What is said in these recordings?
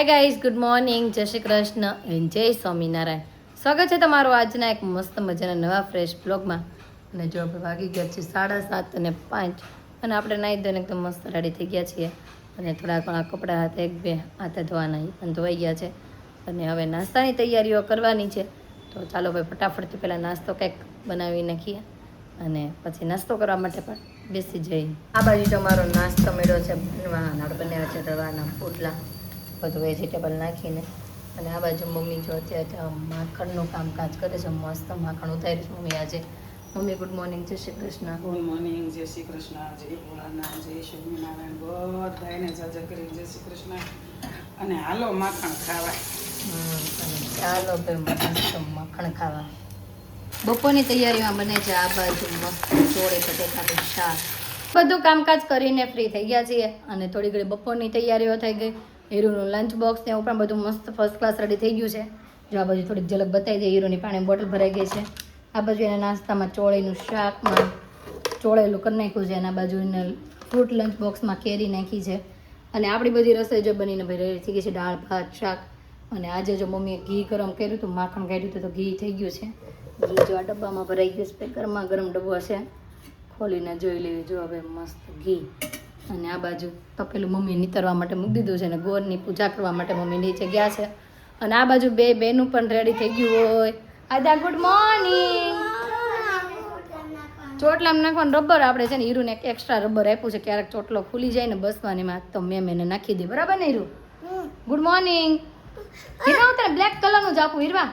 Hi guys, good morning, જય Shri Krishna and જય સ્વામિનારાયણ. સ્વાગત છે તમારું આજના એક મસ્ત મજાના નવા ફ્રેશ બ્લોગમાં. અને જો આપણે વાગી ગયા છે 7:30 અને 5 અને આપણે નાહી ધોઈને એકદમ મસ્ત રેડી થઈ ગયા છીએ. અને થોડા ઘણા કપડાં હતા, એક બે હાથે ધોવાના એ પણ ધોવાઈ ગયા છે. અને હવે નાસ્તાની તૈયારીઓ કરવાની છે. તો ચાલો ભાઈ ફટાફટથી પહેલાં નાસ્તો કંઈક બનાવી નાખીએ અને પછી નાસ્તો કરવા માટે પણ બેસી જઈએ. આ બાજુ તમારો નાસ્તો મળ્યો છે બનવા, આપણે બનાવ્યા છે રવાના પુડલા, બધું વેજીટેબલ નાખીને. અને આ બાજુ મમ્મી જો અત્યારે માખણનું કામકાજ કરે છે, મસ્ત માખણ ઉતારી છે મમ્મી આજે. મમ્મી ગુડ મોર્નિંગ, જય શ્રી કૃષ્ણ. ગુડ મોર્નિંગ, જય શ્રી કૃષ્ણ, જય ભોળાનાથ, જય સ્વામિનારાયણ, બધાને જાજા કરી જય શ્રી કૃષ્ણ. અને હાલો માખણ ખાવા. અને ચાલો ભાઈ મસ્ત માખણ ખાવા. બપોરની તૈયારીમાં બને છે આ બાજુ મસ્ત ચોળી બટેકાનું શાક. બધું કામકાજ કરીને ફ્રી થઈ ગયા છીએ અને થોડી ઘણી બપોરની તૈયારીઓ થઈ ગઈ. હીરુનું લંચ બોક્સ ને એવું પણ બધું મસ્ત ફર્સ્ટ ક્લાસ રેડી થઈ ગયું છે. જો આ બાજુ થોડીક ઝલક બતાવી દે, હીરુની પાણી બોટલ ભરાઈ ગઈ છે. આ બાજુ એને નાસ્તામાં ચોળીનું શાકમાં ચોળેલું કરી નાખ્યું છે અને આ બાજુ એને ફ્રૂટ લંચ બોક્સમાં કેરી નાખી છે. અને આપણી બધી રસોઈ જો બનીને ભાઈ રેડી થઈ ગઈ છે, દાળ ભાત શાક. અને આજે જો મમ્મીએ ઘી ગરમ કર્યું હતું, માખણ કાઢ્યું હતું તો ઘી થઈ ગયું છે. ઘી જો આ ડબ્બામાં ભરાઈ ગયું છે, ગરમા ગરમ ડબ્બો છે, ખોલીને જોઈ લેવી. જો હવે મસ્ત ઘી. અને આ બાજુ તપેલું મમ્મી નીતરવા માટે મૂકી દીધું છે અને ગોરની પૂજા કરવા માટે મમ્મી નીચે ગયા છે. અને આ બાજુ બે બેનું પણ રેડી થઈ ગયું હોય. આદા ગુડ મોર્નિંગ. ચોટલામાં નાખવાનું રબર આપણે છે ને હીરુને એક એક્સ્ટ્રા રબર આપ્યું છે, ક્યારેક ચોટલો ખુલી જાય ને બસવાની માં તો મેં એને નાખી દે. બરાબર ને હીરુ? Good morning. હીરવા હું તને બ્લેક કલરનું જ આપું. હીરવા,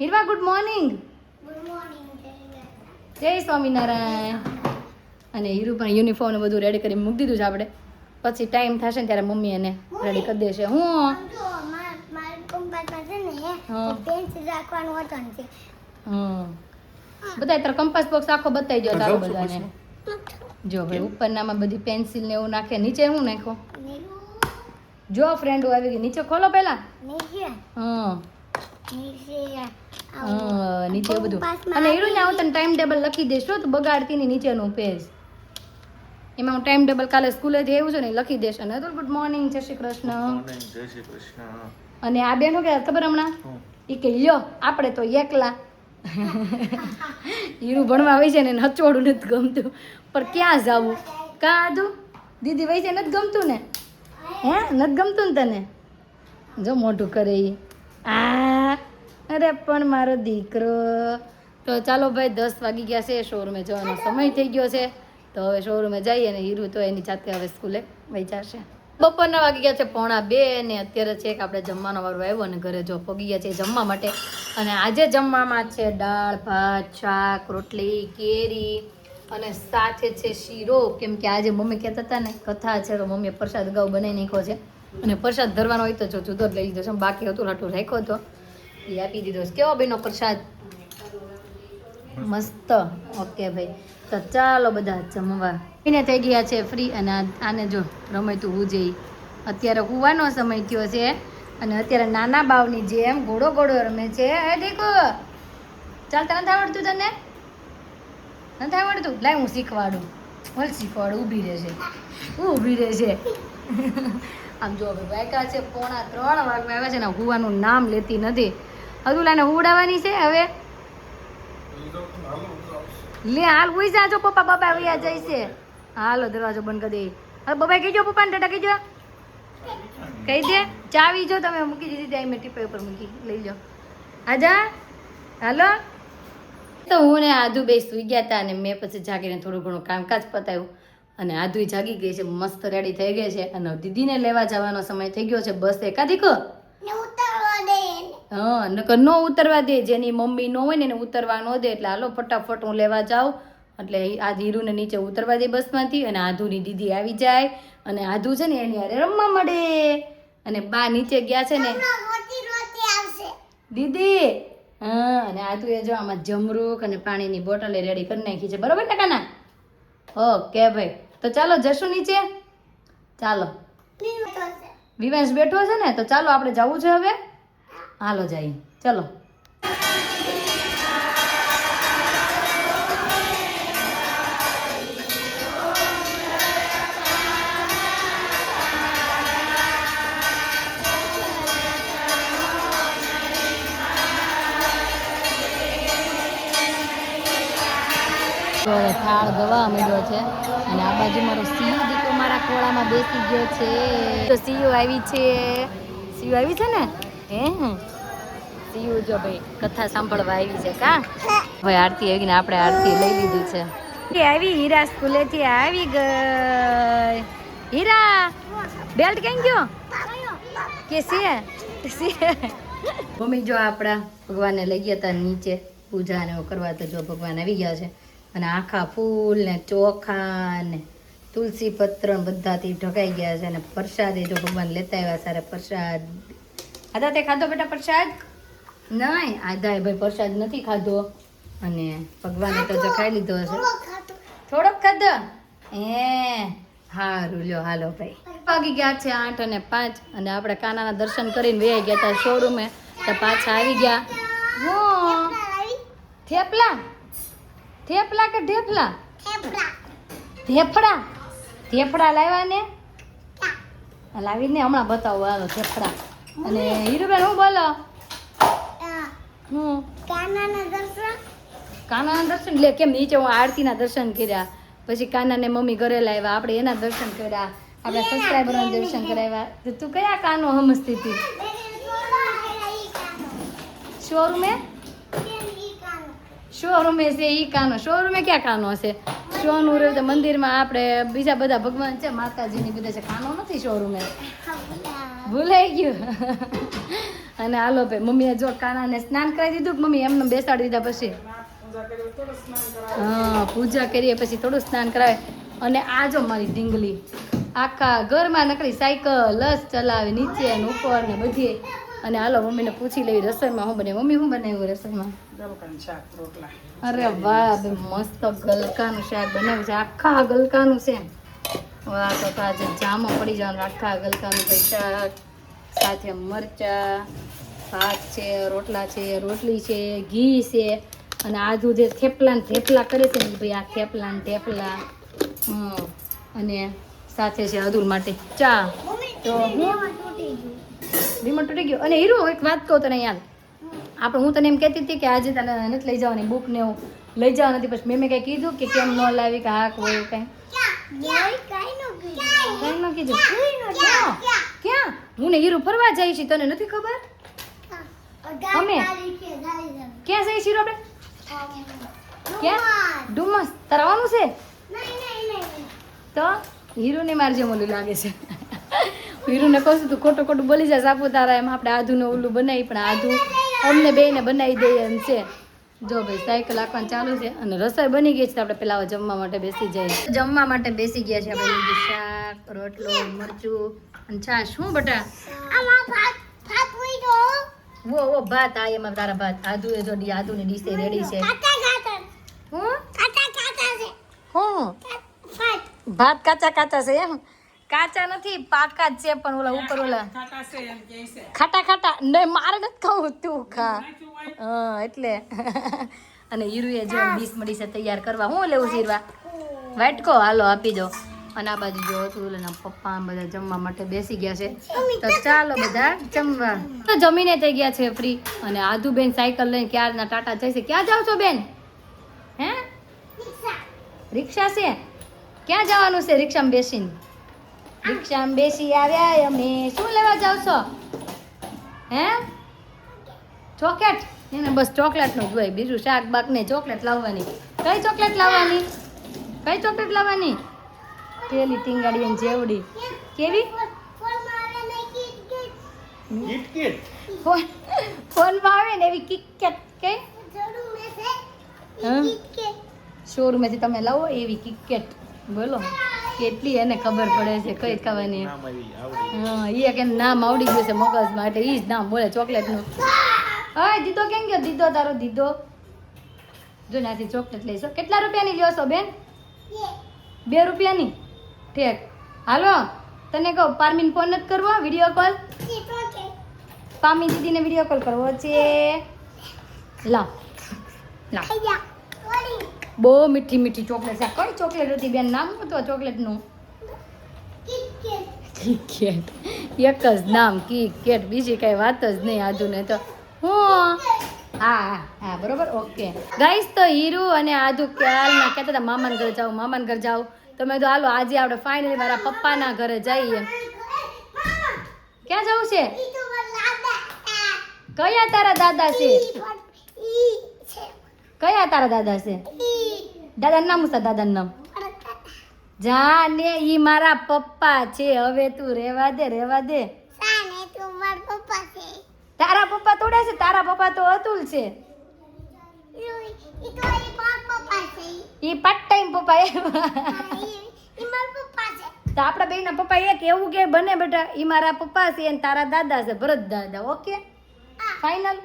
હીરવા ગુડ મોર્નિંગ. જય સ્વામિનારાયણ. અને હીરુ પણ યુનિફોર્મ બધું રેડી કરી મૂકી દીધું છે આપણે. પછી ટાઈમ થશે ને ત્યારે મમ્મી એને રેડી કરી દેશે. હું બધા તારો કંપાસ બોક્સ આખો બતાવી દો તારો બધાને. જો ભાઈ ઉપરનામાં બધી પેન્સિલ ને એવું નાખે. નીચે હું નાખો જો ફ્રેન્ડો આવી ગઈ. નીચે ખોલો પહેલા. નીચે બધું. અને હીરુ ને આવું તને ટાઈમ ટેબલ લખી દઈશ તો બગાડતી ની નીચેનું પેજ. એમાં હું ટાઈમ ટેબલ કાલે સ્કૂલેથી આવ્યું છે ને લખી દઈશ. અને ગુડ મોર્નિંગ, જય શ્રી કૃષ્ણ. અને આ બેનો કે ખબર હમણાં એ કે લ્યો આપણે તો એકલા. હીરુ ભણવા વહી છે ને હચોડું નથી ગમતું, પણ ક્યાં જવું? કાં આદું દીદી વહી છે નથી ગમતું ને? હે નથી ગમતું ને તને? જો મોઢું કરે એ. આ અરે પણ મારો દીકરો. તો ચાલો ભાઈ 10 વાગી ગયા છે, શોરૂમે જવાનો સમય થઈ ગયો છે. તો હવે શોરૂમે જઈએ ને હીરુ તો એની જાતે હવે સ્કૂલે વહી જશે. બપોરના વાગી ગયા છે 1:30 ને અત્યારે છે કે આપણે જમવાનો વારો આવ્યો અને ઘરે જો પગી ગયા છે જમવા માટે. અને આજે જમવામાં છે દાળ ભાત શાક રોટલી કેરી અને સાથે છે શીરો. કેમ કે આજે મમ્મી કહેતા હતા ને કથા છે તો મમ્મીએ પ્રસાદ અગાઉ બનાવી નાખ્યો છે. અને પ્રસાદ ધરવાનો હોય તો જો જુદો જ લઈ લીધો છે, બાકી હતું લાટું રાખ્યો હતો એ આપી દીધો છે. કેવો બેનો પ્રસાદ? મસ્ત. ઓકે ભાઈ, તો ચાલો બધા જમવા. એને થઈ ગયા છે ફ્રી. અને આને જો રમતું હું જઈ અત્યારે હુવાનો સમય થયો છે અને અત્યારે નાના બાવની જેમ ઘોડો ઘોડો રમે છે. હે ઠીકો ચાલતા નથી આવડતું તને? નથી આવડતું? લાય હું શીખવાડું. ભલે શીખવાડું. ઊભી રહેશે, ઊભી રહેશે. આમ જો હવે વાગ્યા છે 2:45 વાગવા આવ્યા છે ને હુવાનું નામ લેતી નથી. હજુ લાઈને હુવડાવવાની છે હવે. લે હાલ હુઈ જાજો, પપ્પા બાબા આવ્યા જાય છે. હાલો દરવાજો બંધ કરી દે. હવે બબાઈ કહીજો, પપ્પાને ટાટા કહીજો. કહી દે ચાવી જો તમે મૂકી દીધી ત્યાં મેં ટીપે ઉપર મૂકી લઈ લો. આજા હાલો. તો હું ને આધુ બે સુઈ ગયા હતા અને મેં પછી જાગીને થોડું ઘણું કામકાજ પતાવ્યું. અને આધુ જાગી ગઈ છે, મસ્ત રેડી થઈ ગઈ છે. અને દીદીને લેવા જવાનો સમય થઈ ગયો છે. બસ એકાધી કો હા નકર ન ઉતરવા દે. જેની મમ્મી ન હોય ને એને ઉતરવા ન દે. એટલે હાલો ફટાફટ હું લેવા જાઉં. એટલે આ હીરુને નીચે ઉતરવા દે બસમાંથી. અને આધુની દીદી આવી જાય અને આધુ છે ને એની હારે રમવા મળે. અને બા નીચે ગયા છે ને દીદી. હા અને આધુ એ જો આમાં જમરૂક અને પાણીની બોટલ રેડી કરી નાખી છે. બરોબર ને કાના? ઓકે ભાઈ, તો ચાલો જશું નીચે. ચાલો વિવાંશ બેઠો છે ને, તો ચાલો આપણે જવું છે હવે. હાલો જઈએ, ચલો. તો હવે થાળ ગવા માંડ્યો છે અને આ બાજુ મારો સીયુ દીકરો મારા ખોળામાં બેસી ગયો છે. તો સીયુ આવી છે ને સીયુ જો ભાઈ કથા સાંભળવા આવી છે કા ભાઈ આરતી આવી ને આપણે આરતી લઈ લીધી છે. આવી હીરા સ્કૂલેથી આવી ગઈ. હીરા બેલ્ટ ક્યાં ગયો કે છે મમ્મી જો આપણા ભગવાનને લઈ ગયા હતા નીચે પૂજા ને એવું કરવા. તો જો ભગવાન આવી ગયા છે અને આખા ફૂલ ને ચોખા ને તુલસી પત્ર બધાથી ઢકાઈ ગયા છે અને પ્રસાદ જો ભગવાન લેતા આવ્યા સારા પ્રસાદ. આદા તે ખાધો બેટા પ્રસાદ? નહીં આદાએ ભાઈ પ્રસાદ નથી ખાધો અને ભગવાને તો જો ખાઈ લીધો હશે. થોડોક ખાધો હારું લ્યો હાલો ભાઈ. વાગી ગયા છે 8 અને 5 અને આપણે કાનાના દર્શન કરીને વહી ગયા હતા શોરૂમે. તો પાછા આવી ગયા. થેપલા થેપલા કે ઢેફલા? થેપડા થેપડા લાવ્યા ને લાવીને હમણાં બતાવો હાલો થેપડા. અને હીરુબેન હું બોલો હું કાનાના દર્શન લે કેમ નીચે હું આરતીના દર્શન કર્યા પછી કાનાને મમ્મી ઘરે લાવ્યા આપણે એના દર્શન કર્યા આપણે સબસ્ક્રાઈબરોના દર્શન કરાવ્યા. તો તું કયા કાનો સમજતી હતી? શોરૂમે છે ઈ કાનો. શોરૂમે ક્યાં કાનો હશે? શોનું રહ્યું તો મંદિરમાં આપણે બીજા બધા ભગવાન છે માતાજીની બધા છે કાનો નથી શોરૂમે. ભૂલાઈ ગયું. અને હાલો ભાઈ મમ્મીએ જો કાનાને સ્નાન કરાવી દીધું મમ્મી એમને બેસાડી દીધા પછી હા પૂજા કરીએ પછી થોડું સ્નાન કરાવે. અને આ જો મારી ઢીંગલી આખા ઘરમાં નકરી સાયકલ ચલાવે નીચે ને ઉપર ને બધી. અને હાલો મમ્મીને પૂછી લેવી રસોઈમાં શું બને. મમ્મી શું બનાવ્યું રસોઈમાં? અરે વાહ મસ્ત ગલકાનું શાક બનાવ્યું છે. આખા ગલકાનું છે. વાહ તો આજે જામો પડી જવાનું આખા ગલકાનું શાક સાથે મરચા ભાત છે રોટલા છે રોટલી છે ઘી છે અને આધું જે થેપલા કરે છે ને ભાઈ આ થેપલા અને સાથે છે અદુલ માટે ચા. તો રિમોટ તૂટી ગયો. અને હીરો એક વાત કહું તને યાદ હું તને એમ કહેતી હતી કે આજે તને નથી લઈ જવાની બુક ને હું લઈ જવા નથી. પછી મેં કંઈ કીધું કે કેમ ન લાવી કે હા કોઈ કંઈ કઈ ન કીધું. ક્યાં હું ને હીરો ફરવા જાય છે તને નથી ખબર? અમે ક્યાં જઈએ છીએ આપણે? ક્યાં? ડુમસ તરવાનું છે તો હીરોને મારજે મોલું લાગે છે. હીરુને કહું છું તું ખોટું ખોટું બોલી જાય સાપુતારા એમ આપણે આધુને ઓલું બનાવી પણ આધુ અમને બેને બનાવી દઈએ એમ છે. જો ભાઈ સાયકલ આખવાનું ચાલુ છે અને રસોઈ બની ગઈ છે. આપણે પેલા જમવા માટે બેસી જઈએ. જમવા માટે બેસી ગયા છે આપણે લીધું શાક રોટલો મરચું અને છાશ. શું બટા વો ભાત આ એમાં તારા ભાત આધુ એ જો આધુની ડીશ રેડી છે. હું ભાત કાચા છે એમ? કાચા નથી પાકા જ છે પણ ઓલા ઉપર ઓલા ખાટા નહીં મારે નથી ખાવું તું ખા એટલે. અને હીરુએ જો ડીશ મળી છે તૈયાર કરવા. હું લેવું છે હીરવા? વાટકો હાલો આપી દો. અને આ બાજુ જો હતું એના પપ્પા બધા જમવા માટે બેસી ગયા છે. તો ચાલો બધા જમવા. તો જમીને થઈ ગયા છે ફ્રી. અને આધુ બેન સાયકલ લઈને ક્યારના ટાટા જાય છે. ક્યાં જાવ છો બેન? હે રિક્ષા છે? ક્યાં જવાનું છે રિક્ષામાં બેસીને? રિક્ષામાં બેસી આવ્યા અમે. શું લેવા જાવ છો? હે ચોકલેટ? એને બસ ચોકલેટનું જ હોય બીજું શાક બાક ને ચોકલેટ લાવવાની. કઈ ચોકલેટ લાવવાની? પેલી ટીંગાડી જેવડી કેવી ફોનમાં આવે ને એવી કિટકેટ કે શોરૂમેથી તમે લાવો એવી કિટકેટ. બોલો કેટલી એને ખબર પડે છે કઈ ખાવાની. હા એ કે નામ આવડી ગયું છે મગજમાં એટલે એ જ નામ બોલે ચોકલેટનું. હા દીદો કેમ ગયો? દીદો તારો દીદો જો ત્યાંથી ચોકલેટ લઈશો. કેટલા રૂપિયાની લ્યો છો બેન? 2 રૂપિયાની? ઠીક હાલો તને કહું પારમીન ફોન નથી કરવો વિડીયો કોલ? પામી દીદીને વિડીયો કોલ કરવો છે. લાવ બહુ મીઠી મીઠી ચોકલેટ છે. કઈ ચોકલેટ હતી બેન? નામ હતું ચોકલેટનું? કિટકેટ. એક જ નામ કિટકેટ બીજી કઈ વાત જ નહીં. આજુ ને તો હું હા હા હા બરોબર ઓકે ગાઈસ તો હીરુ અને આદુ ક્યારના કહેતા હતા મામાના ઘરે જાવ તો મેં તો હાલો આજે આપણે ફાઇનલી મારા પપ્પાના ઘરે જઈએ ક્યાં જવું છે કયા તારા દાદા છે કયા તારા દાદા છે દાદાનું નામ શું દાદાનું નામ જા ને ઈ મારા પપ્પા છે હવે તું રેવા દે તારા પપ્પા થોડા છે તારા પપ્પા તો અતુલ છે ઈ પાર્ટ ટાઈમ પપ્પા તો આપણા બેયના પપ્પા એક એવું કે બને બેટા ઈ મારા પપ્પા છે અને તારા દાદા છે ભરત દાદા ઓકે ફાઇનલ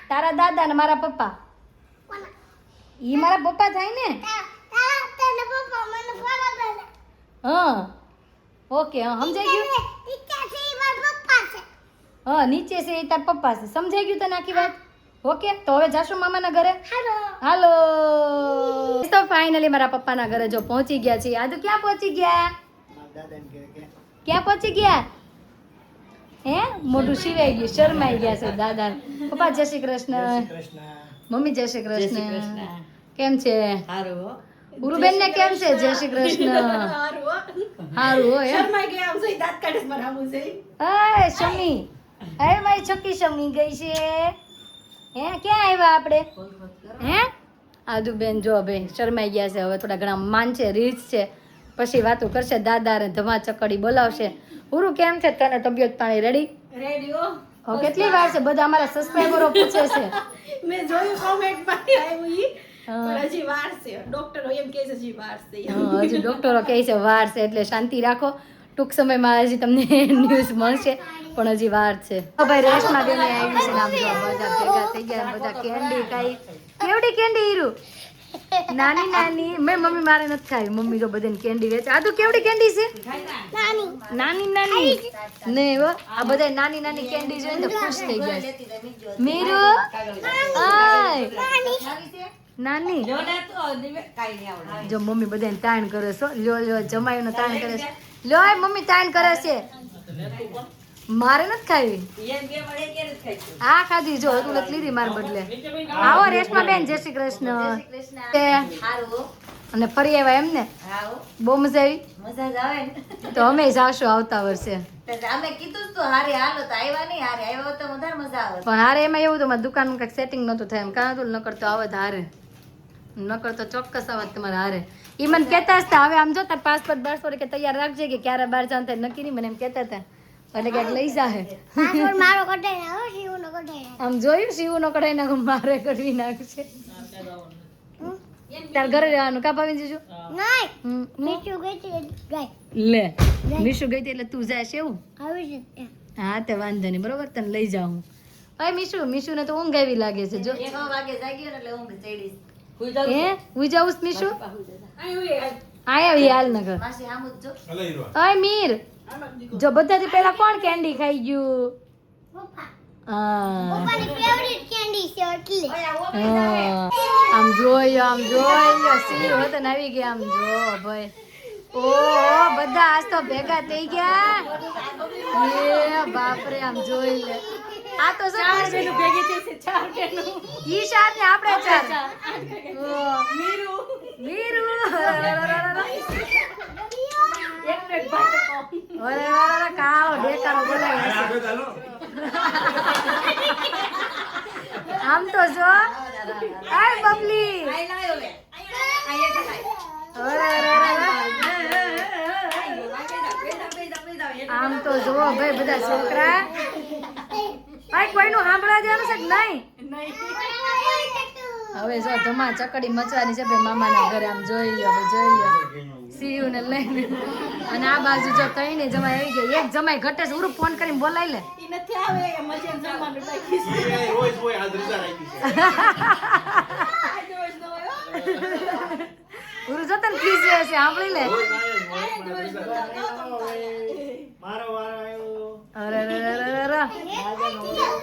તારા દાદા ને મારા પપ્પા ઈ મારા પપ્પા થાય ને હા ઓકે હા સમજાઈ ગયું હા નીચે છે એ તાર પપ્પા છે સમજાઈ ગયું તને આખી વાત ઓકે તો હવે જાશું મામાના ઘરે હાલો તો ફાઇનલી મારા પપ્પાના ઘરે જો પહોંચી ગયા છીએ આદુ ક્યાં પહોંચી ગયા ક્યાં પહોંચી ગયા હે મોઢું સિવાઈ ગયું શરમાઈ ગયા છે દાદા પપ્પા જય શ્રી કૃષ્ણ મમ્મી જય શ્રી કૃષ્ણ કેમ છે ઉરુબેન ને કેમ છે જય શ્રી કૃષ્ણ હારું હો એમ અય શમી અરે મારી છોકરી શમી ગઈ છે હે ક્યાં આવ્યા આપણે હે આદુ બેન જો ભાઈ શરમાઈ ગયા છે હવે થોડા ઘણા માન છે રીચ છે પછી વાતો કરશે દાદા ને ધમા ચકડી બોલાવશે ઉરુ કેમ છે તને તબિયત પાણી રેડી કેટલી વાર છે બધા અમારા સબસ્ક્રાઇબરો પૂછે છે મેં જોયું કોમેન્ટમાં આવ્યું ઈ પણ હજી વાર છે ડોક્ટરો એમ કહે છે હજી વાર છે હજી ડોક્ટરો કહે છે વાર છે એટલે શાંતિ રાખો ટૂંક સમયમાં હજી તમને ન્યૂઝ મળશે પણ હજી વાર છે ભાઈ રેસ્ટમાં બેને આવી છે નામ જો બધા ભેગા થઈ ગયા બધા કેન્ડી ખાઈ કેવડી કેન્ડી હીરુ નાની નાની મેં મમ્મી મારે નથી ખાવી મમ્મી જો બધાને કેન્ડી વેચે આ તો કેવડી કેન્ડી છે નાની નાની નહીં હો આ બધા નાની નાની કેન્ડી જોઈને તો ખુશ થઈ ગયા મીરુ આય નાની જો મમ્મી બધાને તાણ કરે છે લ્યો જમાઈનો તાણ કરે છે લ્યો એ મમ્મી તાણ કરે છે મારે નથી ખાવી આ ખાધી જો તું નથી લીધી મારા બદલે આવો રેશમા બેન જય શ્રી કૃષ્ણ અને ફરી આવ્યા એમ ને બહુ મજા આવી તો અમે જાશું આવતા વર્ષે પણ હારે એમાં એવું તો મારી દુકાન કઈક સેટિંગ નતું થાય એમ કાં ન કરતો આવત હારે ન કરતો ચોક્કસ આવત તમારે હારે એ મને કહેતા હતા હવે આમ જો તાર પાસપોર્ટ બાસપોર્ટ કે તૈયાર રાખજે કે ક્યારે બહાર જાવ થાય નક્કી નહીં મને એમ કહેતા હતા એટલે ક્યાંક લઈ જાહે આમ જોયું શિવ નો કઢાઈ નાખું મારે કઢવી નાખશે તાર ઘરે રહેવાનું કા ભાવી જીજુ લે મીશુ ગઈ એટલે તું જાય એવું હા તે વાંધો નહીં બરોબર તને લઈ જાઉં ભાઈ મીશુ ને તો ઊંઘ આવી લાગે છે જો હે હું જાઉં મીશુ આયા હાલ નગર અય મીર જો બધાથી પહેલા કોણ કેન્ડી ખાઈ ગયું આમ જોયો સિંહ હતો ને આવી ગયા આમ જો ભાઈ ઓહો બધા આજ તો ભેગા થઈ ગયા એ બાપરે આમ જોઈ લે આ તો ચાર બેનું ભેગી થઈ છે ચાર બેનું ઈ સાત ને આપણે ચાર મીરુ એક મિનિટ ભાઈ ઓરે ઓરે કાળો ઢેકારો બોલાય આમ તો જો આય બબલી આમ તો જો ભાઈ બધા છોકરા ભાઈ કોઈનું સાંભળવા જવાનું છે કે નહીં હવે જો ધમા ચકડી મચવાની છે ભાઈ મામાના ઘરે આમ જોઈ લો સીયુ ને લઈને અને આ બાજુ જો તઈને જમાઈ આવી ગઈ એક જમાઈ ઘટે છે ઉરું ફોન કરીને બોલાઈ લે ઈ નથી આવે એ મજા જમવાનું બાકી છે રોજ હોય આજ રજા રાખી છે ઉરું જો તને ખીસ રહે છે સાંભળી લે મારો વારો આવ્યો અરે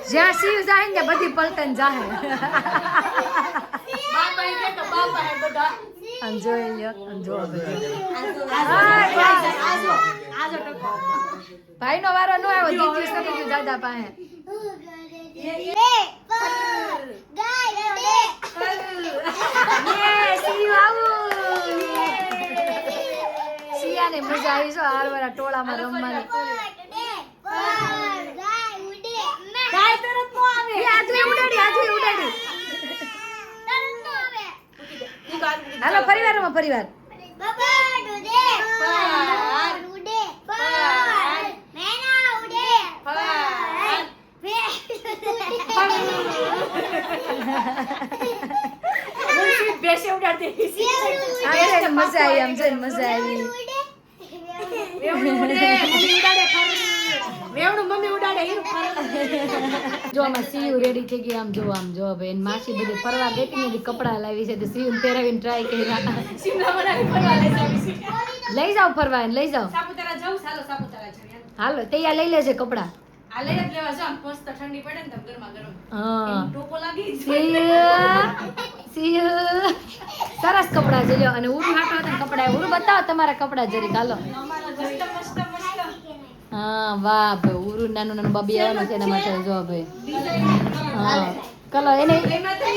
જ્યાં શિવ જાય ને બધી પલટન જાહે આમ જોઈ લ્યો આમ જો ભાઈ નો વારો ન આવ્યો દીદી સકી ગયું દાદા પાસે સિયાને મજા આવી છો હારવાળા ટોળામાં રમવાની. ગાય તરત નો આવે. આજે ઉડાડી. હાલો પરિવાર રમો પરિવાર. બેસે ઉડાડતી. આજે મજા આવી આમ છે મજા આવી. વેવણું ઉડે, મમ્મી ઉડાડે ખરું. વેવણું મમ્મી ઉડાડે ઈ ખરું. જો આમાં સીયુ રેડી થઈ ગઈ આમ જો ભાઈ એની માસી બધી ફરવા ગઈ હતી ને કપડા લાવી છે તો સીયુ પહેરાવીને ટ્રાય કર્યા. શિમલા બનાવી ફરવા લઈ જાવી છે. લઈ જાઓ ફરવા એને લઈ જાઓ. સાપુતારા જાઉં, ચાલો સાપુતારા જઈએ. હાલો તૈયાર લઈ લેજે કપડા. આ લઈ જ લેવા જાવ, મસ્ત ઠંડી પડે ને તમ ગરમા ગરમ. હા ટોપો લાગી સીયુ સરસ કપડા છે લ્યો અને ઉડું હાટો હતા કપડા ઉડું બતાવો તમારા કપડા જરીક હાલો. મસ્ત મસ્ત મસ્ત. હા વાહ ભાઈ ઉરું નાનું બાબી આવવાનું છે એના માટે જો ભાઈ. હા કલર એને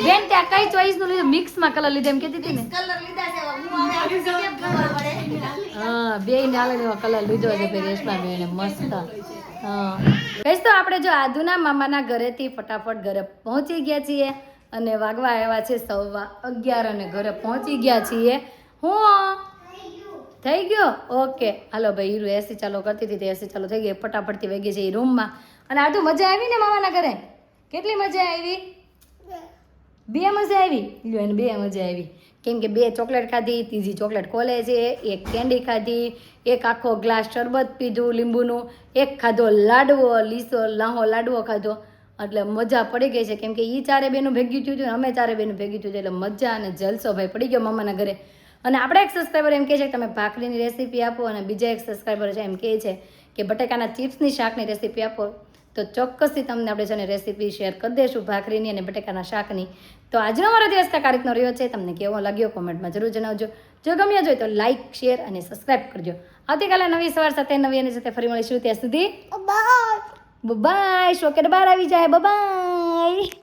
બેન ત્યાં કઈ ચોઈસ નું લીધું મિક્સ માં કલર લીધો એમ કહેતી હતી ને. કલર લીધા છે હું આવે કેમ ખબર પડે. હા બે ને આવે એવો કલર લીધો છે ભાઈ રેશમા બેને મસ્ત. હા કહીશ તો આપણે જો આદુના મામાના ઘરેથી ફટાફટ ઘરે પહોંચી ગયા છીએ અને વાગવા આવ્યા છે 11:15 અને ઘરે પહોંચી ગયા છીએ. હું થઈ ગયો ઓકે હાલો ભાઈ હીરો એસી ચાલુ કરતી હતી એસી ચાલુ થઈ ગઈ ફટાફટથી વહી ગઈ છે એ રૂમમાં. અને આદુ મજા આવી ને મામાના ઘરે? કેટલી મજા આવી? 2 મજા આવી લ્યો એને 2 મજા આવી કેમ કે 2 ચોકલેટ ખાધી, ત્રીજી ચોકલેટ ખોલે છે, 1 કેન્ડી ખાધી, 1 આખો ગ્લાસ શરબત પીધું લીંબુનું, 1 ખાધો લાડવો લીસો લાહો લાડવો ખાધો. એટલે મજા પડી ગઈ છે કેમ કે એ 4 બેનું ભેગી થયું હતું અમે 4 બેનું ભેગી થયું એટલે મજા અને જલસો ભાઈ પડી ગયો મામાના ઘરે. અને આપણા એક સબસ્ક્રાઈબર એમ કહે છે કે તમે ભાખરીની રેસીપી આપો અને બીજા એક સબસ્ક્રાઈબર છે એમ કહે છે કે બટેકાના ચિપ્સની શાકની રેસીપી આપો. તો ચોક્કસથી તમને આપણે છે ને રેસીપી શેર કરી દઈશું ભાખરીની અને બટેકાના શાકની. તો આજનો મારો દિવસ કાંઈક રીતનો રહ્યો છે તમને કેવો લાગ્યો કોમેન્ટમાં જરૂર જણાવજો. જો ગમ્યો જોઈએ તો લાઇક શેર અને સબસ્ક્રાઈબ કરજો. આવતીકાલે નવી સવાર સાથે નવી એની સાથે ફરી મળીશું ત્યાં સુધી બાય. શોકેટ બહાર આવી જાય બાય.